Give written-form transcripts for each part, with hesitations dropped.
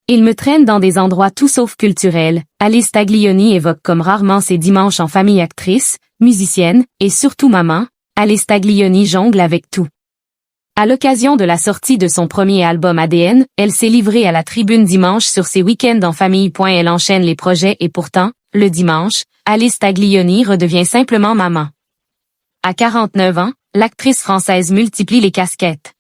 Il me traîne dans des endroits tout sauf culturels. Alice Taglioni évoque comme rarement ses dimanches en famille actrice, musicienne, et surtout maman. Alice Taglioni jongle avec tout. À l'occasion de la sortie de son premier album ADN, elle s'est livrée à la tribune dimanche sur ses week-ends en famille. Elle enchaîne les projets et pourtant, le dimanche, Alice Taglioni redevient simplement maman. À 49 ans, l'actrice française multiplie les casquettes.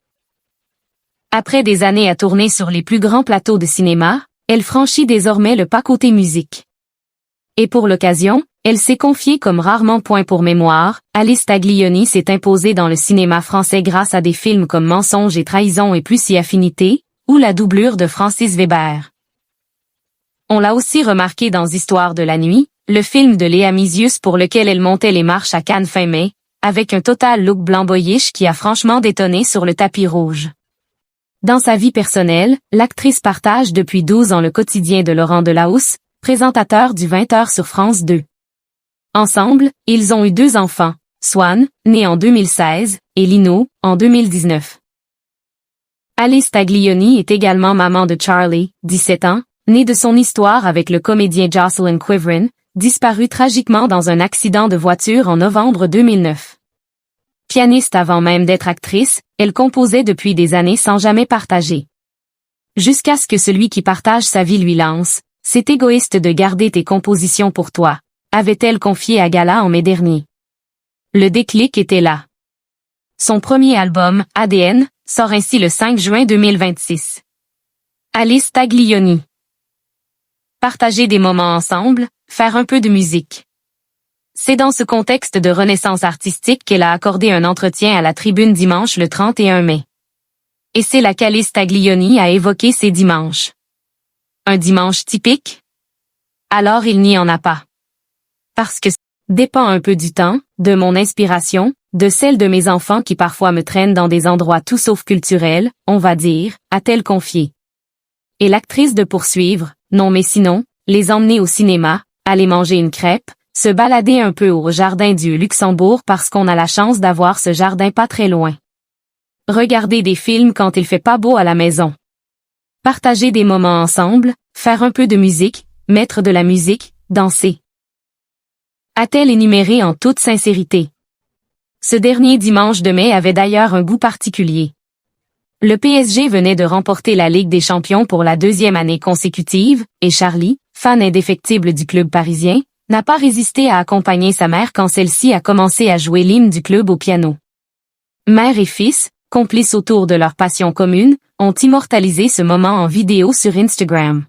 Après des années à tourner sur les plus grands plateaux de cinéma, elle franchit désormais le pas côté musique. Et pour l'occasion, elle s'est confiée comme rarement. Pour mémoire, Alice Taglioni s'est imposée dans le cinéma français grâce à des films comme Mensonges et Trahison et Plus si Affinité, ou la doublure de Francis Weber. On l'a aussi remarqué dans Histoire de la nuit, le film de Léa Mysius pour lequel elle montait les marches à Cannes fin mai, avec un total look blanc boyish qui a franchement détonné sur le tapis rouge. Dans sa vie personnelle, l'actrice partage depuis 12 ans le quotidien de Laurent Delahousse, présentateur du 20h sur France 2. Ensemble, ils ont eu 2 enfants, Swan, né en 2016, et Lino, en 2019. Alice Taglioni est également maman de Charlie, 17 ans, né de son histoire avec le comédien Jocelyn Quiverin, disparu tragiquement dans un accident de voiture en novembre 2009. Pianiste avant même d'être actrice, elle composait depuis des années sans jamais partager. Jusqu'à ce que celui qui partage sa vie lui lance « C'est égoïste de garder tes compositions pour toi », avait-elle confié à Gala en mai dernier. Le déclic était là. Son premier album, ADN, sort ainsi le 5 juin 2026. Alice Taglioni. Partager des moments ensemble, faire un peu de musique. C'est dans ce contexte de renaissance artistique qu'elle a accordé un entretien à la Tribune dimanche le 31 mai. Et c'est là qu'Alice Taglioni a évoqué ses dimanches. Un dimanche typique? Alors il n'y en a pas. Parce que ça dépend un peu du temps, de mon inspiration, de celle de mes enfants qui parfois me traînent dans des endroits tout sauf culturels, on va dire, a-t-elle confié. Et l'actrice de poursuivre, non mais sinon, les emmener au cinéma, aller manger une crêpe, se balader un peu au jardin du Luxembourg parce qu'on a la chance d'avoir ce jardin pas très loin. Regarder des films quand il fait pas beau à la maison. Partager des moments ensemble, faire un peu de musique, mettre de la musique, danser. A-t-elle énuméré en toute sincérité? Ce dernier dimanche de mai avait d'ailleurs un goût particulier. Le PSG venait de remporter la Ligue des Champions pour la 2e année consécutive, et Charlie, fan indéfectible du club parisien, n'a pas résisté à accompagner sa mère quand celle-ci a commencé à jouer l'hymne du club au piano. Mère et fils, complices autour de leur passion commune, ont immortalisé ce moment en vidéo sur Instagram.